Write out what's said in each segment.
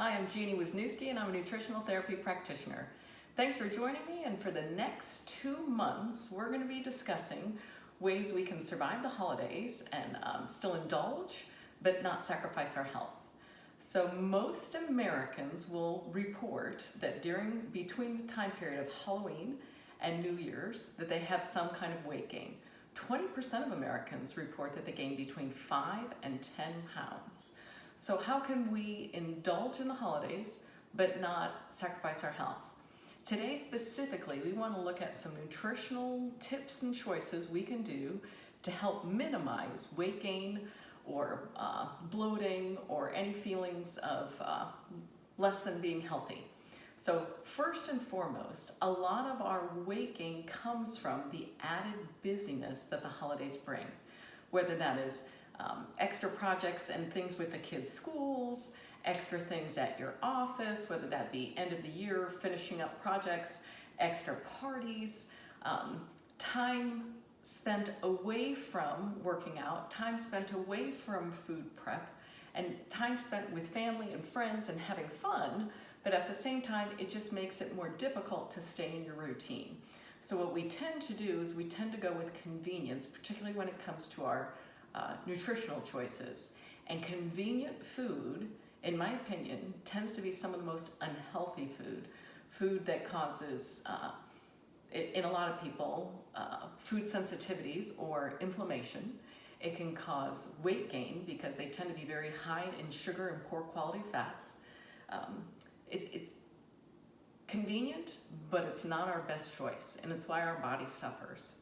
Hi, I'm Jeanne Wisniewski and I'm a nutritional therapy practitioner. Thanks for joining me, and for the next 2 months we're going to be discussing ways we can survive the holidays and still indulge but not sacrifice our health. So most Americans will report that between the time period of Halloween and New Year's that they have some kind of weight gain. 20% of Americans report that they gain between 5 and 10 pounds. So how can we indulge in the holidays but not sacrifice our health? Today specifically, we want to look at some nutritional tips and choices we can do to help minimize weight gain or bloating or any feelings of less than being healthy. So first and foremost, a lot of our weight gain comes from the added busyness that the holidays bring, whether that is extra projects and things with the kids' schools, extra things at your office, whether that be end of the year, finishing up projects, extra parties, time spent away from working out, time spent away from food prep, and time spent with family and friends and having fun, but at the same time, it just makes it more difficult to stay in your routine. So what we tend to do is we tend to go with convenience, particularly when it comes to our nutritional choices. And convenient food, in my opinion, tends to be some of the most unhealthy food that causes, in a lot of people, food sensitivities or inflammation. It can cause weight gain because they tend to be very high in sugar and poor quality fats. It's convenient, but it's not our best choice, and it's why our body suffers.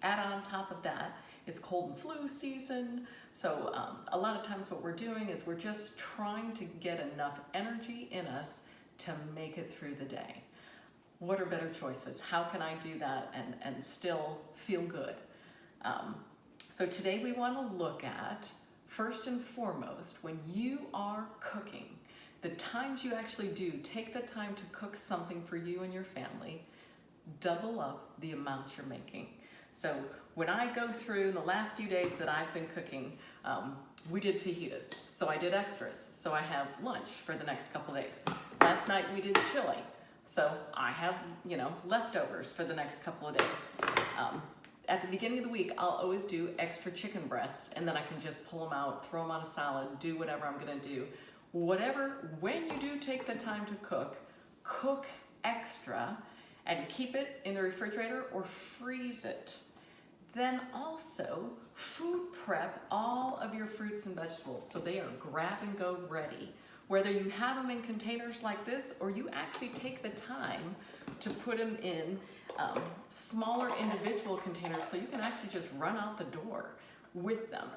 Add on top of that, it's cold and flu season, so a lot of times what we're doing is we're just trying to get enough energy in us to make it through the day. What are better choices? How can I do that and still feel good? So today we want to look at, first and foremost, when you are cooking, the times you actually do take the time to cook something for you and your family, double up the amount you're making. So when I go through in the last few days that I've been cooking, we did fajitas, so I did extras. So I have lunch for the next couple days. Last night we did chili, so I have, leftovers for the next couple of days. At the beginning of the week, I'll always do extra chicken breasts, and then I can just pull them out, throw them on a salad, do whatever I'm gonna do. When you do take the time to cook extra and keep it in the refrigerator or freeze it. Then also food prep all of your fruits and vegetables so they are grab and go ready. Whether you have them in containers like this or you actually take the time to put them in smaller individual containers so you can actually just run out the door with them.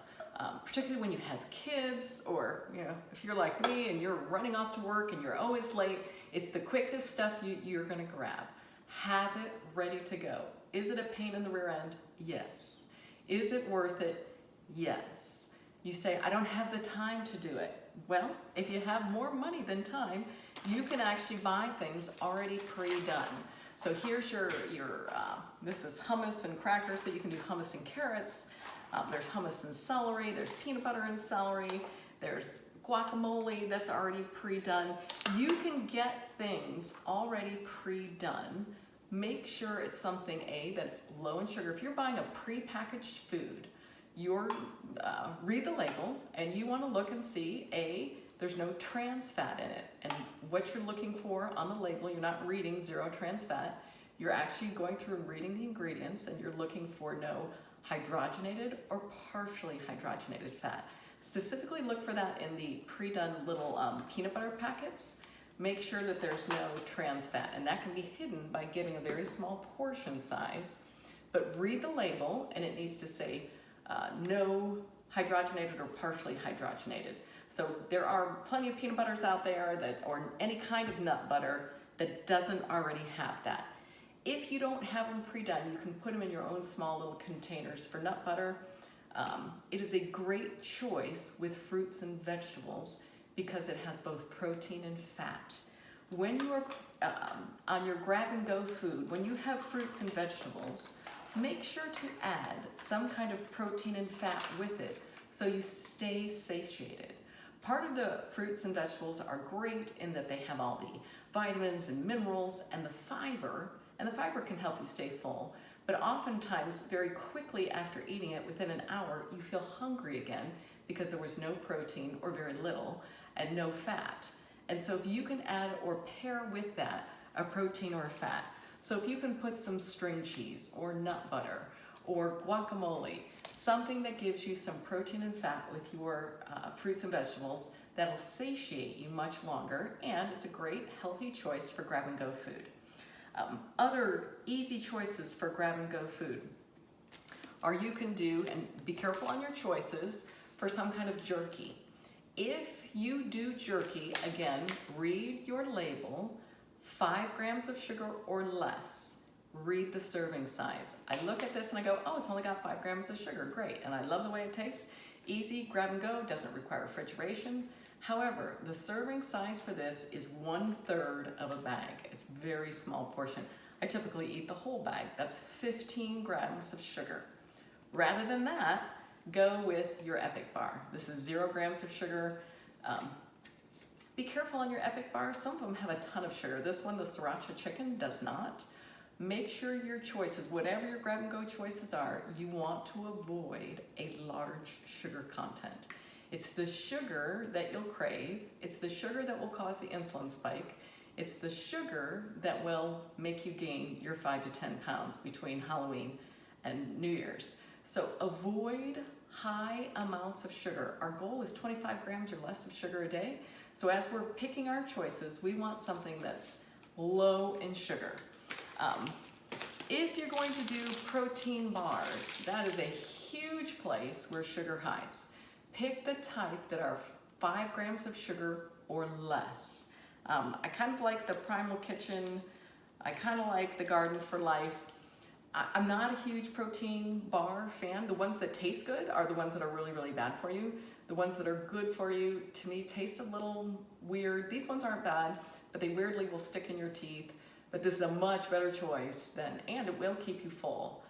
Particularly when you have kids, or if you're like me and you're running off to work and you're always late, it's the quickest stuff you're gonna grab. Have it ready to go. Is it a pain in the rear end? Yes. Is it worth it? Yes. You say, I don't have the time to do it. Well, if you have more money than time, you can actually buy things already pre-done. So here's this is hummus and crackers, but you can do hummus and carrots. There's hummus and celery, there's peanut butter and celery, there's guacamole that's already pre-done. You can get things already pre-done. Make sure it's something, that's low in sugar. If you're buying a pre-packaged food, read the label and you want to look and see, there's no trans fat in it. And what you're looking for on the label, you're not reading 0 trans fat. You're actually going through and reading the ingredients, and you're looking for no hydrogenated or partially hydrogenated fat. Specifically look for that in the pre-done little peanut butter packets. Make sure that there's no trans fat, and that can be hidden by giving a very small portion size. But read the label, and it needs to say no hydrogenated or partially hydrogenated. So there are plenty of peanut butters out there or any kind of nut butter that doesn't already have that. If you don't have them pre-done, you can put them in your own small little containers for nut butter. It is a great choice with fruits and vegetables because it has both protein and fat. When you are on your grab-and-go food, when you have fruits and vegetables, make sure to add some kind of protein and fat with it so you stay satiated. Part of the fruits and vegetables are great in that they have all the vitamins and minerals and the fiber can help you stay full. But oftentimes, very quickly after eating it, within an hour, you feel hungry again because there was no protein or very little and no fat. And so if you can add or pair with that a protein or a fat, so if you can put some string cheese or nut butter or guacamole, something that gives you some protein and fat with your fruits and vegetables, that'll satiate you much longer, and it's a great healthy choice for grab and go food. Other easy choices for grab and go food are you can do, and be careful on your choices, for some kind of jerky. If you do jerky, again, read your label, 5 grams of sugar or less. Read the serving size. I look at this and I go, oh, it's only got 5 grams of sugar, great. And I love the way it tastes. Easy, grab and go, doesn't require refrigeration. However, the serving size for this is 1/3 of a bag. It's a very small portion. I typically eat the whole bag. That's 15 grams of sugar. Rather than that, go with your Epic bar. This is 0 grams of sugar. Be careful on your Epic bar. Some of them have a ton of sugar. This one, the sriracha chicken, does not. Make sure your choices, whatever your grab and go choices are, you want to avoid a large sugar content. It's the sugar that you'll crave. It's the sugar that will cause the insulin spike. It's the sugar that will make you gain your 5 to 10 pounds between Halloween and New Year's. So avoid high amounts of sugar. Our goal is 25 grams or less of sugar a day. So as we're picking our choices, we want something that's low in sugar. If you're going to do protein bars, that is a huge place where sugar hides. Pick the type that are 5 grams of sugar or less. I kind of like the Primal Kitchen. I kind of like the Garden for Life. I'm not a huge protein bar fan. The ones that taste good are the ones that are really, really bad for you. The ones that are good for you, to me, taste a little weird. These ones aren't bad, but they weirdly will stick in your teeth. But this is a much better choice than, and it will keep you full,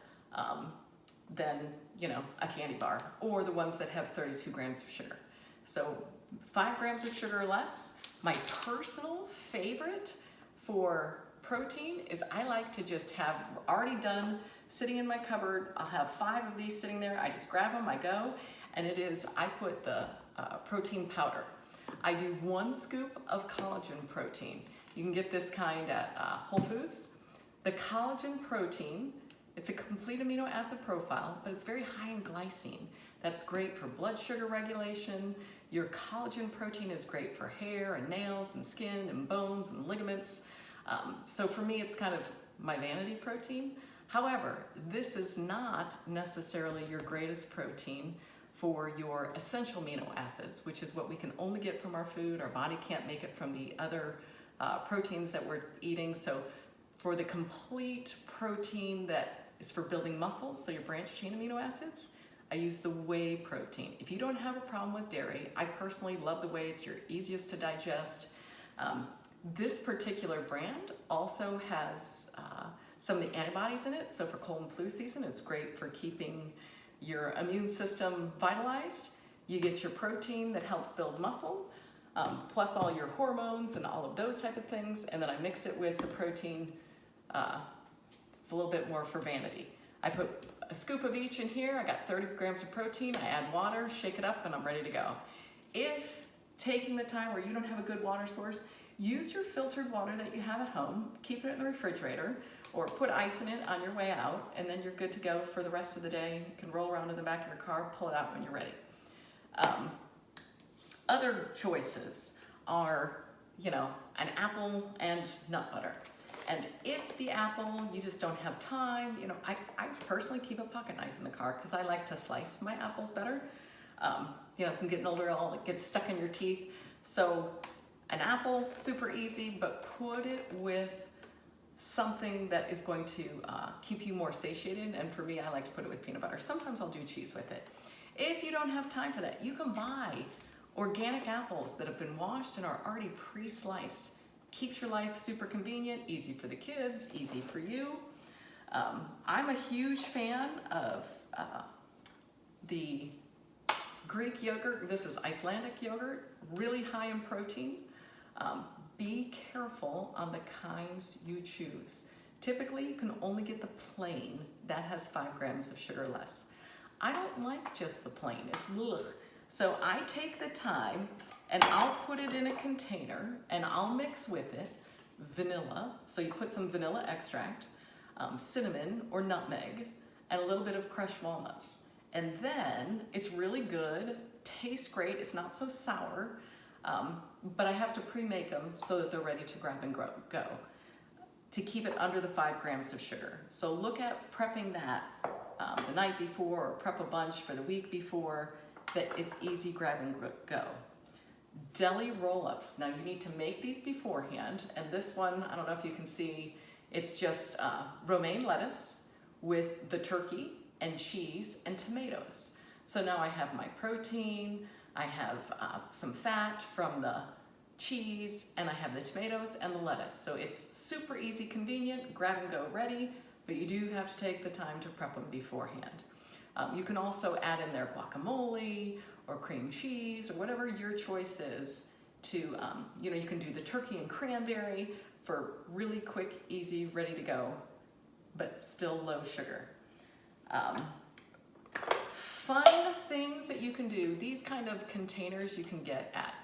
than, you know, a candy bar, or the ones that have 32 grams of sugar. So 5 grams of sugar or less. My personal favorite for protein is I like to just have already done, sitting in my cupboard. I'll have 5 of these sitting there. I just grab them, I go, and it is, I put the protein powder. I do 1 scoop of collagen protein. You can get this kind at Whole Foods. The collagen protein, it's a complete amino acid profile, but it's very high in glycine. That's great for blood sugar regulation. Your collagen protein is great for hair and nails and skin and bones and ligaments. So for me, it's kind of my vanity protein. However, this is not necessarily your greatest protein for your essential amino acids, which is what we can only get from our food. Our body can't make it from the other proteins that we're eating. So for the complete protein that is for building muscles, so your branched chain amino acids, I use the whey protein. If you don't have a problem with dairy, I personally love the whey. It's your easiest to digest. This particular brand also has some of the antibodies in it. So for cold and flu season, it's great for keeping your immune system vitalized. You get your protein that helps build muscle, plus all your hormones and all of those type of things. And then I mix it with the protein. It's a little bit more for vanity. I put a scoop of each in here. I got 30 grams of protein. I add water, shake it up, and I'm ready to go. If taking the time where you don't have a good water source, use your filtered water that you have at home, keep it in the refrigerator, or put ice in it on your way out, and then you're good to go for the rest of the day. You can roll around in the back of your car, pull it out when you're ready. Other choices are, you know, an apple and nut butter. And if the apple, you just don't have time, you know, I personally keep a pocket knife in the car because I like to slice my apples better. You know, as I'm getting older, it gets stuck in your teeth. So an apple, super easy, but put it with something that is going to keep you more satiated. And for me, I like to put it with peanut butter. Sometimes I'll do cheese with it. If you don't have time for that, you can buy organic apples that have been washed and are already pre-sliced. Keeps your life super convenient, easy for the kids, easy for you. I'm a huge fan of the Greek yogurt, this is Icelandic yogurt, really high in protein. Be careful on the kinds you choose. Typically, you can only get the plain. That has 5 grams of sugar less. I don't like just the plain, it's ugh. So I take the time and I'll put it in a container and I'll mix with it vanilla. So you put some vanilla extract, cinnamon or nutmeg, and a little bit of crushed walnuts. And then it's really good, tastes great, it's not so sour, but I have to pre-make them so that they're ready to grab and go to keep it under the 5 grams of sugar. So look at prepping that the night before, or prep a bunch for the week before, that it's easy grab and go. Deli roll-ups. Now you need to make these beforehand, and this one, I don't know if you can see, it's just romaine lettuce with the turkey and cheese and tomatoes. So now I have my protein, I have some fat from the cheese, and I have the tomatoes and the lettuce. So it's super easy, convenient, grab and go ready, but you do have to take the time to prep them beforehand. You can also add in their guacamole or cream cheese or whatever your choice is to, you can do the turkey and cranberry for really quick, easy, ready to go, but still low sugar. Fun things that you can do, these kind of containers you can get at,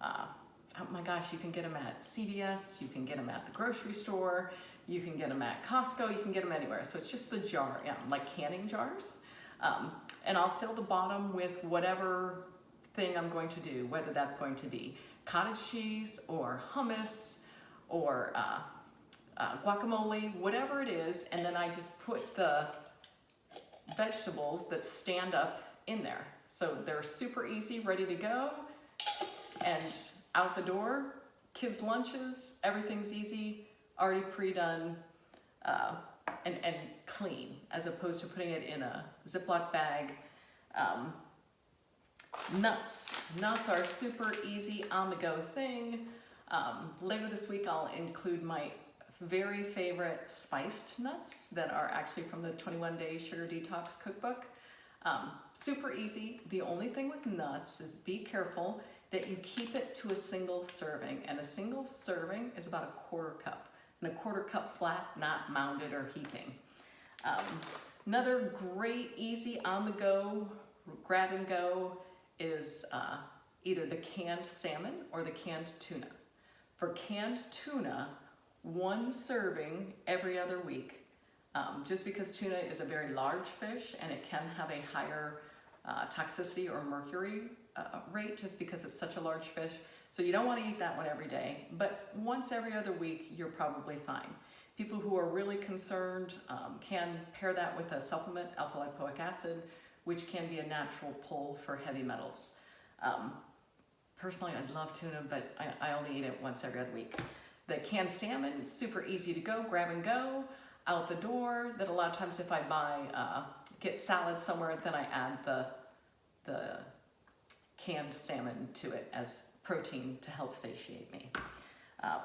oh my gosh, you can get them at CVS, you can get them at the grocery store, you can get them at Costco, you can get them anywhere. So it's just the jar, like canning jars. And I'll fill the bottom with whatever thing I'm going to do, whether that's going to be cottage cheese or hummus or guacamole, whatever it is, and then I just put the vegetables that stand up in there. So they're super easy, ready to go, and out the door, kids' lunches, everything's easy, already pre-done, and clean, as opposed to putting it in a Ziploc bag. Nuts are super easy, on-the-go thing. Later this week I'll include my very favorite spiced nuts that are actually from the 21-Day Sugar Detox Cookbook. Super easy. The only thing with nuts is be careful that you keep it to a single serving, and a single serving is about a 1/4 cup, and a 1/4 cup flat, not mounded or heaping. Another great, easy, on-the-go, grab and go is either the canned salmon or the canned tuna. For canned tuna, 1 serving every other week, just because tuna is a very large fish and it can have a higher toxicity or mercury rate just because it's such a large fish. So you don't want to eat that one every day, but once every other week, you're probably fine. People who are really concerned can pair that with a supplement, alpha-lipoic acid, which can be a natural pull for heavy metals. Personally, I love tuna, but I only eat it once every other week. The canned salmon, super easy to go, grab and go, out the door. That a lot of times if I get salad somewhere, then I add the canned salmon to it as protein to help satiate me.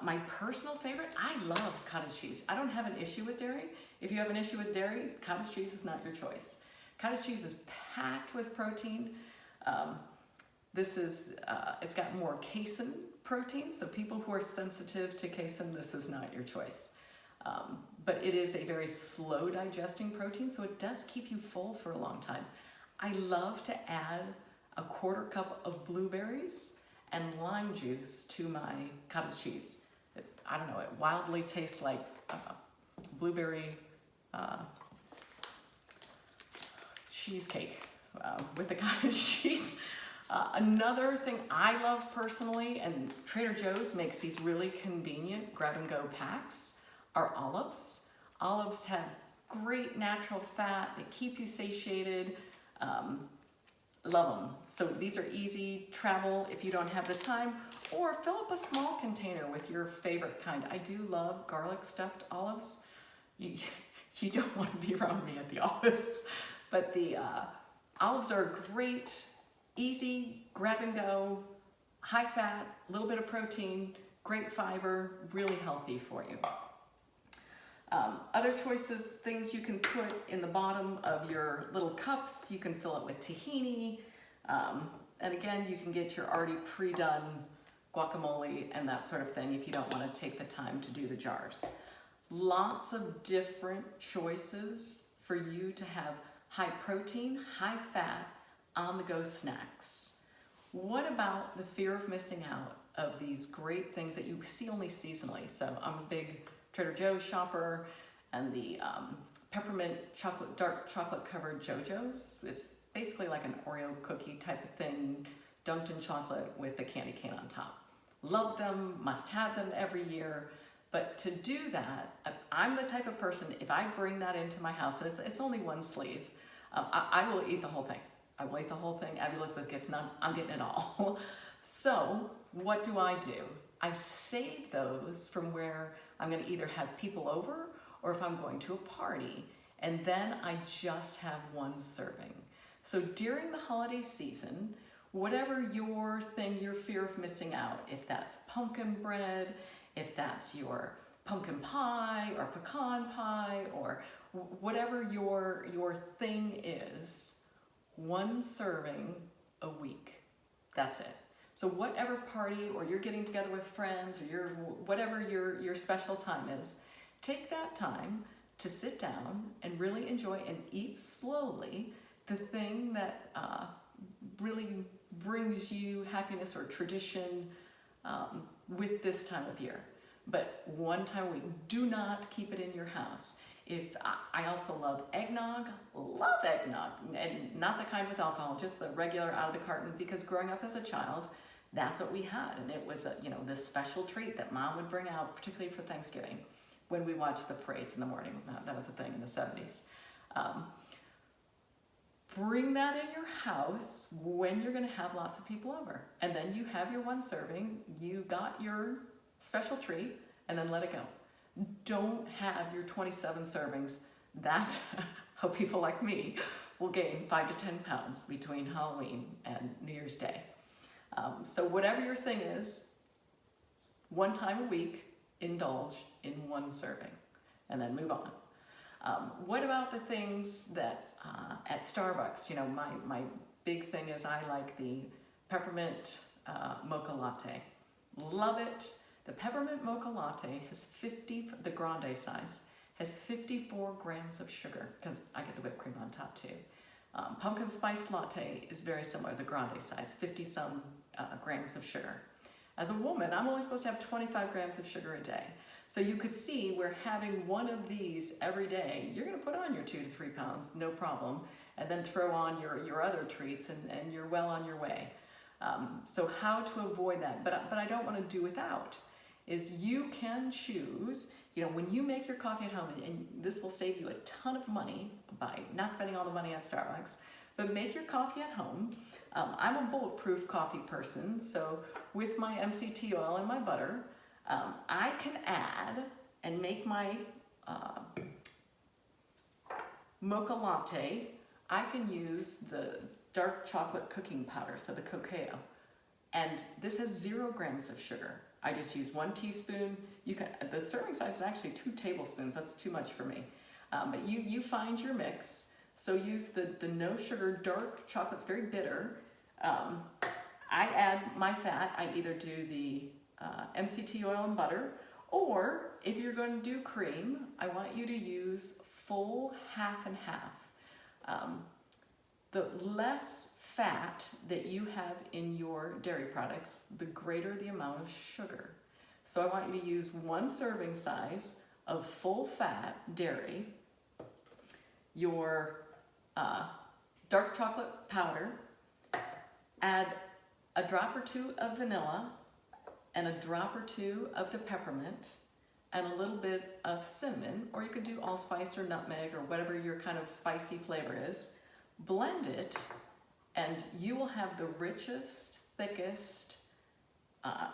My personal favorite, I love cottage cheese. I don't have an issue with dairy. If you have an issue with dairy, cottage cheese is not your choice. Cottage cheese is packed with protein. It's got more casein protein, so people who are sensitive to casein, this is not your choice. But it is a very slow digesting protein, so it does keep you full for a long time. I love to add a 1/4 cup of blueberries and lime juice to my cottage cheese. I don't know, it wildly tastes like blueberry cheesecake with the cottage cheese. Another thing I love personally, and Trader Joe's makes these really convenient grab-and-go packs, are olives. Olives have great natural fat, they keep you satiated. Love them. So these are easy travel if you don't have the time, or fill up a small container with your favorite kind. I do love garlic stuffed olives. You don't want to be around me at the office, but the olives are great, easy, grab and go, high fat, a little bit of protein, great fiber, really healthy for you. Other choices, things you can put in the bottom of your little cups, you can fill it with tahini, And again, you can get your already pre-done guacamole and that sort of thing if you don't want to take the time to do the jars. Lots of different choices for you to have high protein, high fat, on-the-go snacks. What about the fear of missing out of these great things that you see only seasonally? So I'm a big Trader Joe's shopper, and the peppermint chocolate, dark chocolate covered JoJo's. It's basically like an Oreo cookie type of thing, dunked in chocolate with the candy cane on top. Love them, must have them every year. But to do that, I'm the type of person, if I bring that into my house, and it's only one sleeve, I will eat the whole thing. I will eat the whole thing. Abby Elizabeth gets none. I'm getting it all. So what do? I save those from where I'm going to either have people over or if I'm going to a party. And then I just have one serving. So during the holiday season, whatever your thing, your fear of missing out, if that's pumpkin bread, if that's your pumpkin pie or pecan pie or whatever your thing is, one serving a week. That's it. So whatever party, or you're getting together with friends, or whatever your special time is, take that time to sit down and really enjoy and eat slowly the thing that really brings you happiness or tradition with this time of year. But one time a week. Do not keep it in your house. I also love eggnog, and not the kind with alcohol, just the regular out of the carton, because growing up as a child, that's what we had, and it was this special treat that Mom would bring out, particularly for Thanksgiving, when we watched the parades in the morning. That was a thing in the 70s. Bring that in your house when you're going to have lots of people over, and then you have your one serving, you got your special treat, and then let it go. Don't have your 27 servings. That's how people like me will gain 5 to 10 pounds between Halloween and New Year's Day. So whatever your thing is, one time a week, indulge in one serving, and then move on. What about the things that at Starbucks, my big thing is I like the peppermint mocha latte. Love it. The peppermint mocha latte has the grande size, has 54 grams of sugar, because I get the whipped cream on top too. Pumpkin spice latte is very similar, the grande size, 50-some grams of sugar. As a woman, I'm only supposed to have 25 grams of sugar a day. So you could see where having one of these every day, you're going to put on your 2 to 3 pounds, no problem, and then throw on your other treats, and you're well on your way. So how to avoid that, but I don't want to do without, is you can choose, when you make your coffee at home, and this will save you a ton of money by not spending all the money at Starbucks, but make your coffee at home. I'm a bulletproof coffee person, so with my MCT oil and my butter, I can add and make my mocha latte. I can use the dark chocolate cooking powder, so the cacao, and this has 0 grams of sugar. I just use 1 teaspoon. The serving size is actually 2 tablespoons. That's too much for me. But you find your mix. So use the no sugar dark chocolate. It's very bitter. I add my fat. I either do the MCT oil and butter, or if you're going to do cream, I want you to use full half and half. The less fat that you have in your dairy products, the greater the amount of sugar. So I want you to use 1 serving size of full fat dairy, your dark chocolate powder, add a drop or 2 of vanilla, and a drop or 2 of the peppermint, and a little bit of cinnamon, or you could do allspice or nutmeg or whatever your kind of spicy flavor is. Blend it, and you will have the richest, thickest,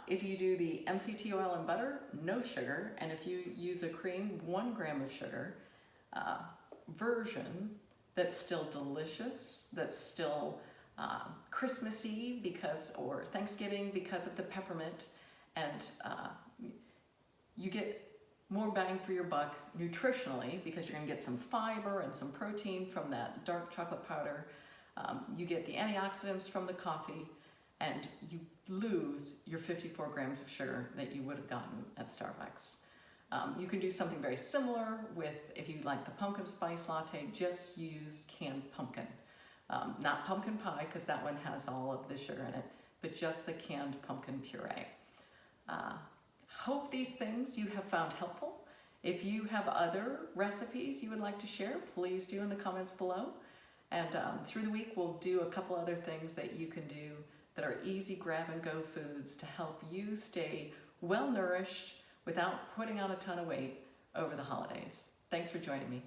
if you do the MCT oil and butter, no sugar, and if you use a cream, 1 gram of sugar, version that's still delicious, that's still Christmassy or Thanksgiving because of the peppermint, and you get more bang for your buck nutritionally because you're going to get some fiber and some protein from that dark chocolate powder. You get the antioxidants from the coffee, and you lose your 54 grams of sugar that you would have gotten at Starbucks. You can do something very similar with, if you like the pumpkin spice latte, just use canned pumpkin. Not pumpkin pie, because that one has all of the sugar in it, but just the canned pumpkin puree. Hope these things you have found helpful. If you have other recipes you would like to share, please do in the comments below. And through the week, we'll do a couple other things that you can do that are easy grab-and-go foods to help you stay well-nourished without putting on a ton of weight over the holidays. Thanks for joining me.